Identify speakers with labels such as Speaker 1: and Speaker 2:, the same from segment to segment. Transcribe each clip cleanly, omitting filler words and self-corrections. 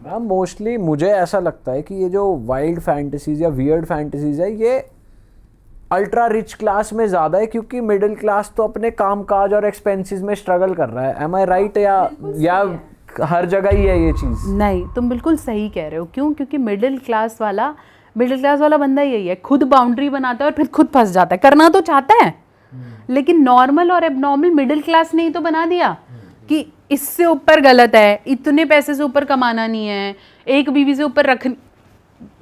Speaker 1: Ma'am mostly मुझे ऐसा लगता है कि ये जो वाइल्ड फैंटेसीज या वियर्ड फैंटेसीज है ये अल्ट्रा रिच क्लास में ज़्यादा है, क्योंकि मिडिल क्लास तो अपने काम काज और एक्सपेंसेस में स्ट्रगल कर रहा है। एम आई राइट? या हर जगह ही है ये चीज़?
Speaker 2: नहीं, तुम बिल्कुल सही कह रहे हो। क्यों? क्योंकि मिडिल क्लास वाला बंदा यही है, खुद बाउंड्री बनाता है और फिर खुद फंस जाता है। करना तो चाहता है लेकिन नॉर्मल और एबनॉर्मल मिडिल क्लास ने ही तो बना दिया कि इससे ऊपर गलत है, इतने पैसे से ऊपर कमाना नहीं है, एक बीवी से ऊपर रख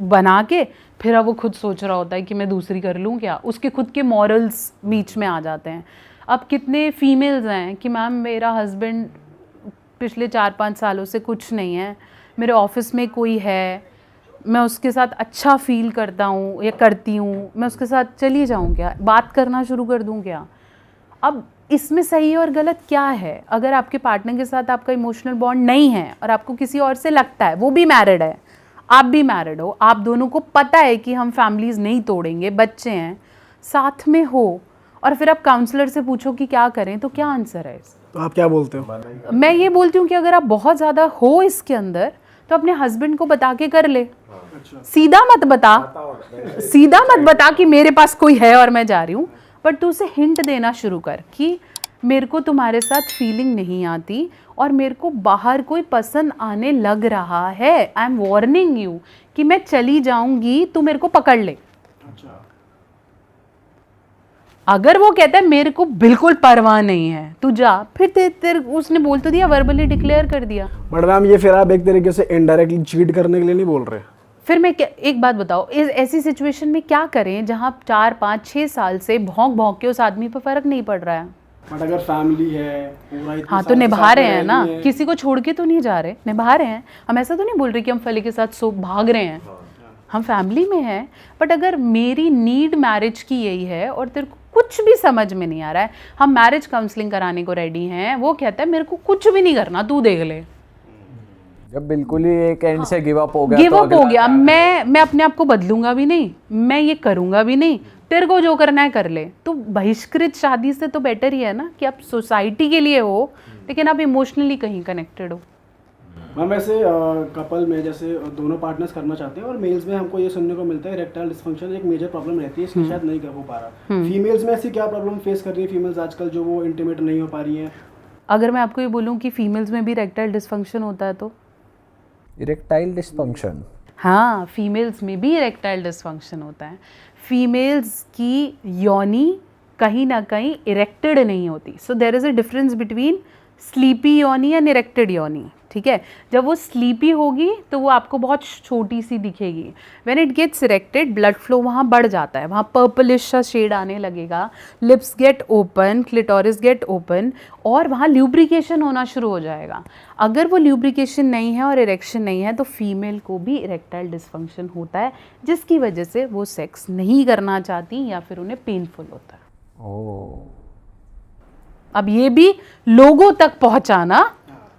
Speaker 2: बना के फिर अब वो खुद सोच रहा होता है कि मैं दूसरी कर लूँ क्या। उसके खुद के मॉरल्स बीच में आ जाते हैं। अब कितने फीमेल्स हैं कि मैम मेरा हस्बैंड पिछले 4-5 सालों से कुछ नहीं है, मेरे ऑफिस में कोई है, मैं उसके साथ अच्छा फील करता हूँ या करती हूँ, मैं उसके साथ चली जाऊँ क्या, बात करना शुरू कर दूँ क्या। अब इसमें सही और गलत क्या है? अगर आपके पार्टनर के साथ आपका इमोशनल बॉन्ड नहीं है और आपको किसी और से लगता है, वो भी मैरिड है, आप भी मैरिड हो, आप दोनों को पता है कि हम फैमिलीज नहीं तोड़ेंगे, बच्चे हैं, साथ में हो, और फिर आप काउंसलर से पूछो कि क्या करें, तो क्या आंसर है?
Speaker 3: तो आप क्या बोलते हो?
Speaker 2: मैं ये बोलती हूँ कि अगर आप बहुत ज़्यादा हो इसके अंदर तो अपने हस्बैंड को बता के कर ले। सीधा मत बता कि मेरे पास कोई है और मैं जा रही हूँ, बट तू उसे हिंट देना शुरू कर कि मेरे को तुम्हारे साथ फीलिंग नहीं आती और मेरे को बाहर कोई पसंद आने लग रहा है। आई एम वार्निंग यू कि मैं चली जाऊंगी, तू मेरे को पकड़ ले। अगर वो कहता है मेरे को बिल्कुल परवाह नहीं है, तू जा, फिर उसने बोल तो दिया, वर्बली डिक्लेयर कर दिया।
Speaker 3: बट मैम ये फिर आप एक तरीके से इनडायरेक्टली चीट करने के लिए नहीं बोल रहे?
Speaker 2: फिर मैं एक बात बताओ, इस ऐसी सिचुएशन में क्या करें जहां 4-5-6 साल से भौंक के उस आदमी पर फर्क नहीं पड़ रहा है?
Speaker 3: बट अगर फैमिली है पूरा,
Speaker 2: हाँ तो निभा रहे हैं ना, किसी को छोड़ के तो नहीं जा रहे, निभा रहे हैं। हम ऐसा तो नहीं बोल रहे कि हम फली के साथ सो भाग रहे हैं, हम फैमिली में हैं। बट अगर मेरी नीड मैरिज की यही है और तेरे को कुछ भी समझ में नहीं आ रहा है, हम मैरिज काउंसलिंग कराने को रेडी हैं, वो कहता है मेरे को कुछ भी नहीं करना, तू देख ले।
Speaker 1: जब बिल्कुल ही एक एंड से गिव अप हो गया,
Speaker 2: मैं अपने आप को बदलूंगा भी नहीं, मैं ये करूंगा भी नहीं, तेरे को जो करना है कर ले। तो बहिष्कृत शादी से तो बेटर ही है ना कि आप सोसाइटी के लिए हो लेकिन आप इमोशनली कहीं कनेक्टेड हो।
Speaker 3: मैम वैसे कपल में जैसे दोनों पार्टनर्स करना चाहते हैं और मेल्स में हमको ये सुनने को मिलता है इरेक्टाइल डिस्फंक्शन एक मेजर प्रॉब्लम रहती है, इसकी शायद नहीं कर हो पा रहा। फीमेल्स में ऐसी क्या प्रॉब्लम फेस कर रही है फीमेल्स आजकल जो वो इंटीमेट नहीं हो पा रही हैं?
Speaker 2: अगर मैं आपको ये बोलूँ कि फीमेल्स में भी इरेक्टाइल डिस्फंक्शन होता है तो?
Speaker 1: Erectile dysfunction?
Speaker 2: हाँ, फीमेल्स में भी इरेक्टाइल डिस्फंक्शन होता है। फीमेल्स की योनि कहीं ना कहीं इरेक्टेड नहीं होती। So there is a difference between sleepy योनि एंड इरेक्टेड योनि। ठीक है, जब वो स्लीपी होगी तो वो आपको बहुत छोटी सी दिखेगी। When it gets erected blood flow वहाँ बढ़ जाता है, वहाँ पर्पलिश सा शेड आने लगेगा, lips get open, clitoris get open और वहाँ ल्यूब्रिकेशन होना शुरू हो जाएगा। अगर वो ल्यूब्रिकेशन नहीं है और इरेक्शन नहीं है तो फीमेल को भी इरेक्टाइल डिस्फंक्शन होता है, जिसकी वजह से वो सेक्स नहीं करना चाहती या फिर उन्हें पेनफुल होता है।
Speaker 1: ओह,
Speaker 2: अब ये भी लोगों तक पहुंचाना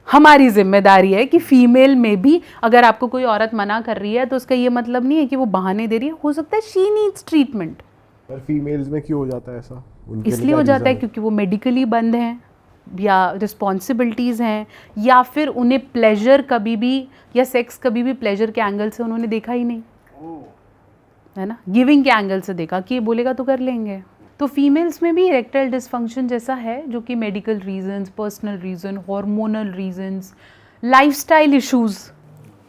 Speaker 2: हमारी जिम्मेदारी है कि फीमेल में भी अगर आपको कोई औरत मना कर रही है तो उसका ये मतलब नहीं है कि वो बहाने दे रही है, हो सकता है शी नीड्स ट्रीटमेंट।
Speaker 4: पर फीमेल्स में क्यों हो जाता है ऐसा?
Speaker 2: इसलिए हो जाता है क्योंकि वो मेडिकली बंद हैं या रिस्पॉन्सिबिलिटीज़ हैं या फिर उन्हें प्लेजर कभी भी या सेक्स कभी भी प्लेजर के एंगल से उन्होंने देखा ही नहीं है ना, गिविंग के एंगल से देखा कि ये बोलेगा तो कर लेंगे। तो फीमेल्स में भी इरेक्टाइल डिस्फंक्शन जैसा है जो कि medical reasons, personal reason, hormonal reasons, lifestyle issues,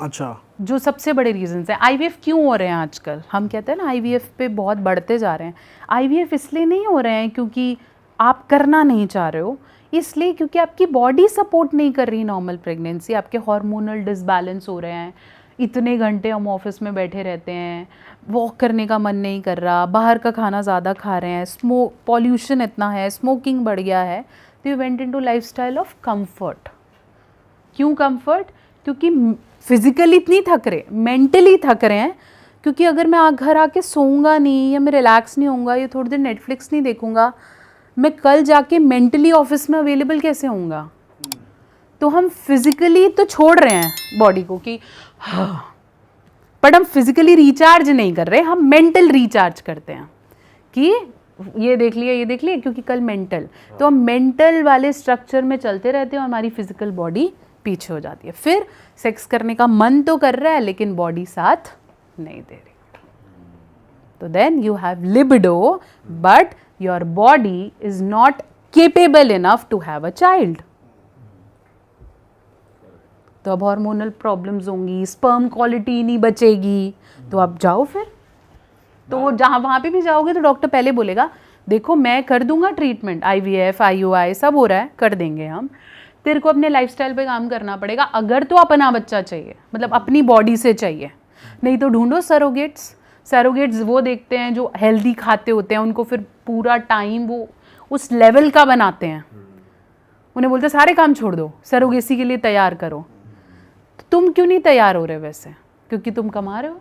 Speaker 3: अच्छा,
Speaker 2: जो सबसे बड़े रीजंस हैं। आईवीएफ क्यों हो रहे हैं आजकल? हम कहते हैं ना आईवीएफ पे बहुत बढ़ते जा रहे हैं। आईवीएफ इसलिए नहीं हो रहे हैं क्योंकि आप करना नहीं चाह रहे हो, इसलिए क्योंकि आपकी बॉडी सपोर्ट नहीं कर रही नॉर्मल प्रेगनेंसी, आपके हार्मोनल डिसबैलेंस हो रहे हैं। इतने घंटे हम ऑफिस में बैठे रहते हैं, वॉक करने का मन नहीं कर रहा, बाहर का खाना ज़्यादा खा रहे हैं, स्मोक पॉल्यूशन इतना है, स्मोकिंग बढ़ गया है, तो you went into lifestyle of comfort. क्यों कंफर्ट? क्योंकि फिजिकली इतनी थक रहे, मेंटली थक रहे हैं। क्योंकि अगर मैं घर आके सोऊंगा नहीं या मैं रिलैक्स नहीं होऊंगा या थोड़ी देर नेटफ्लिक्स नहीं देखूंगा, मैं कल जाके मेंटली ऑफिस में अवेलेबल कैसे होऊंगा? तो हम फिजिकली तो छोड़ रहे हैं बॉडी को कि हाँ, बट हम फिजिकली रिचार्ज नहीं कर रहे, हम मेंटल रिचार्ज करते हैं कि ये देख लिया क्योंकि कल मेंटल, तो हम मेंटल वाले स्ट्रक्चर में चलते रहते हैं और हमारी फिजिकल बॉडी पीछे हो जाती है। फिर सेक्स करने का मन तो कर रहा है लेकिन बॉडी साथ नहीं दे रही, तो then you have libido but your body is not capable enough to have a child. तो अब हार्मोनल प्रॉब्लम्स होंगी, स्पर्म क्वालिटी नहीं बचेगी, तो आप जाओ फिर। तो जहाँ वहाँ पे भी जाओगे तो डॉक्टर पहले बोलेगा देखो मैं कर दूंगा ट्रीटमेंट, IVF IUI सब हो रहा है, कर देंगे हम, तेरे को अपने लाइफस्टाइल पे काम करना पड़ेगा अगर तो अपना बच्चा चाहिए, मतलब अपनी बॉडी से चाहिए, नहीं तो ढूंढो सरोगेट्स। सरोगेट्स वो देखते हैं जो हेल्दी खाते होते हैं, उनको फिर पूरा टाइम वो उस लेवल का बनाते हैं, उन्हें बोलते सारे काम छोड़ दो, सरोगेसी के लिए तैयार करो। तो तुम क्यों नहीं तैयार हो रहे वैसे? क्योंकि तुम कमा रहे हो।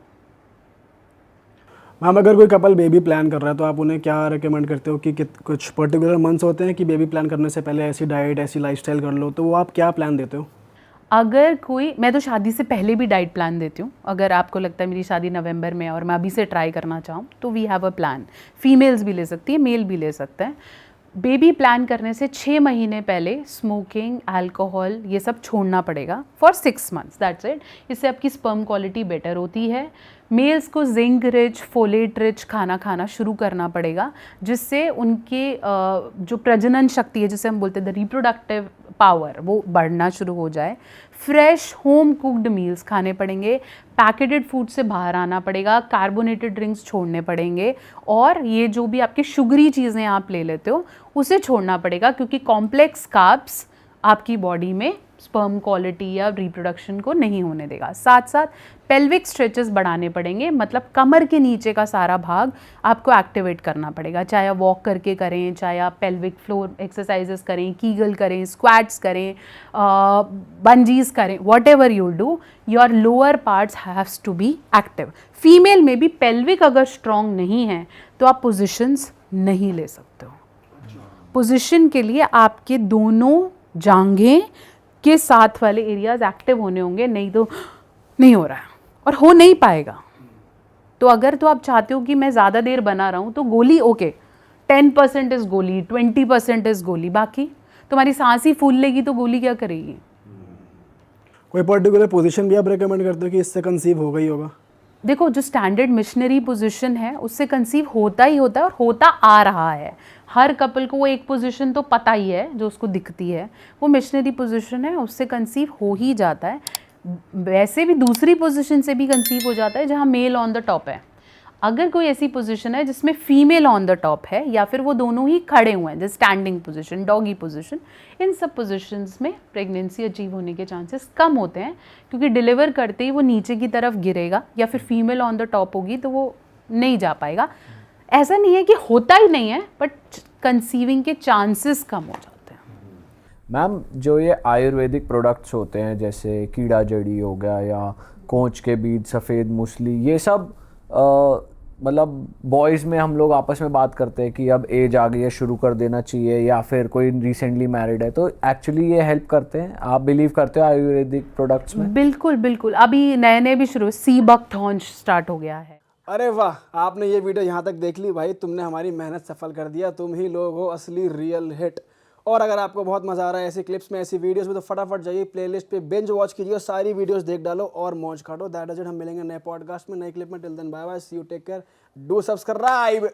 Speaker 3: मैम अगर कोई कपल बेबी प्लान कर रहा है तो आप उन्हें क्या रेकमेंड करते हो कि कुछ पर्टिकुलर मंथ्स होते हैं कि बेबी प्लान करने से पहले ऐसी डाइट ऐसी लाइफस्टाइल कर लो, तो वो आप क्या प्लान देते हो?
Speaker 2: अगर कोई, मैं तो शादी से पहले भी डाइट प्लान देती हूँ। अगर आपको लगता है मेरी शादी नवंबर में है और मैं अभी से ट्राई करना चाहूँ तो we have a plan. Females भी ले सकती है, मेल भी ले सकते हैं। बेबी प्लान करने से 6 महीने पहले स्मोकिंग, अल्कोहल ये सब छोड़ना पड़ेगा फॉर 6 मंथ्स, दैट्स इट। इससे आपकी स्पर्म क्वालिटी बेटर होती है। मेल्स को जिंक रिच, फोलेट रिच खाना खाना शुरू करना पड़ेगा, जिससे उनके जो प्रजनन शक्ति है, जिसे हम बोलते हैं द रिप्रोडक्टिव पावर, वो बढ़ना शुरू हो जाए। फ्रेश होम कुक्ड मील्स खाने पड़ेंगे, पैकेटेड फूड से बाहर आना पड़ेगा, कार्बोनेटेड ड्रिंक्स छोड़ने पड़ेंगे, और ये जो भी आपकी शुगरी चीज़ें आप ले लेते हो उसे छोड़ना पड़ेगा, क्योंकि कॉम्प्लेक्स कार्ब्स आपकी बॉडी में स्पर्म क्वालिटी या रिप्रोडक्शन को नहीं होने देगा। साथ साथ पेल्विक स्ट्रेचेस बढ़ाने पड़ेंगे, मतलब कमर के नीचे का सारा भाग आपको एक्टिवेट करना पड़ेगा, चाहे आप वॉक करके करें, चाहे आप पेल्विक फ्लोर एक्सरसाइजेस करें, कीगल करें, स्क्वाट्स करें, बंजीज करें, whatever you do, your lower parts haves to be active. Female में भी पेल्विक अगर स्ट्रॉन्ग नहीं है तो आप पोजिशंस नहीं ले सकते हो। पोजिशन के लिए आपके दोनों जांघें के साथ वाले एरियाज एक्टिव होने होंगे, नहीं तो नहीं हो रहा है और हो नहीं पाएगा। तो अगर तो आप चाहते हो कि मैं ज़्यादा देर बना रहा हूँ तो गोली ओके, 10% इज गोली, 20% इज गोली, बाकी तुम्हारी सांस ही फूल लेगी तो गोली क्या करेगी?
Speaker 3: कोई पर्टिकुलर पोजीशन भी आप रेकमेंड करते हो कि इससे कंसीव होगा ही होगा?
Speaker 2: देखो, जो स्टैंडर्ड मिशनरी पोजीशन है उससे कंसीव होता ही होता है और होता आ रहा है। हर कपल को वो एक पोजीशन तो पता ही है जो उसको दिखती है, वो मिशनरी पोजीशन है, उससे कंसीव हो ही जाता है। वैसे भी दूसरी पोजीशन से भी कंसीव हो जाता है जहाँ मेल ऑन द टॉप है। अगर कोई ऐसी पोजीशन है जिसमें फीमेल ऑन द टॉप है, या फिर वो दोनों ही खड़े हुए हैं, जैसे स्टैंडिंग पोजीशन, डॉगी पोजीशन, इन सब पोजीशंस में प्रेगनेंसी अचीव होने के चांसेस कम होते हैं, क्योंकि डिलीवर करते ही वो नीचे की तरफ गिरेगा, या फिर फीमेल ऑन द टॉप होगी तो वो नहीं जा पाएगा। ऐसा नहीं है कि होता ही नहीं है, बट कंसीविंग के चांसेस कम हो जाते हैं।
Speaker 1: मैम, जो ये आयुर्वेदिक प्रोडक्ट्स होते हैं जैसे कीड़ा जड़ी हो गया या कोंच के बीज, सफ़ेद मूसली, ये सब मतलब बॉयज़ में हम लोग आपस में बात करते हैं कि अब एज आ गई है, शुरू कर देना चाहिए, या फिर कोई रिसेंटली मैरिड है, तो एक्चुअली ये हेल्प करते हैं? आप बिलीव करते हो आयुर्वेदिक प्रोडक्ट्स में?
Speaker 2: बिल्कुल बिल्कुल, अभी नए नए भी शुरू, सी बकथॉन्च स्टार्ट हो गया है।
Speaker 3: अरे वाह, आपने ये वीडियो यहाँ तक देख ली भाई, तुमने हमारी मेहनत सफल कर दिया। तुम ही लोग हो असली रियल हिट। और अगर आपको बहुत मज़ा आ रहा है ऐसी क्लिप्स में, ऐसी वीडियोस में, तो फटाफट जाइए प्लेलिस्ट पे बिंज वॉच कीजिए और सारी वीडियोस देख डालो और मौज काटो। That is it. हम मिलेंगे नए पॉडकास्ट में, नए क्लिप में। Till then bye bye, see you, take care, do subscribe.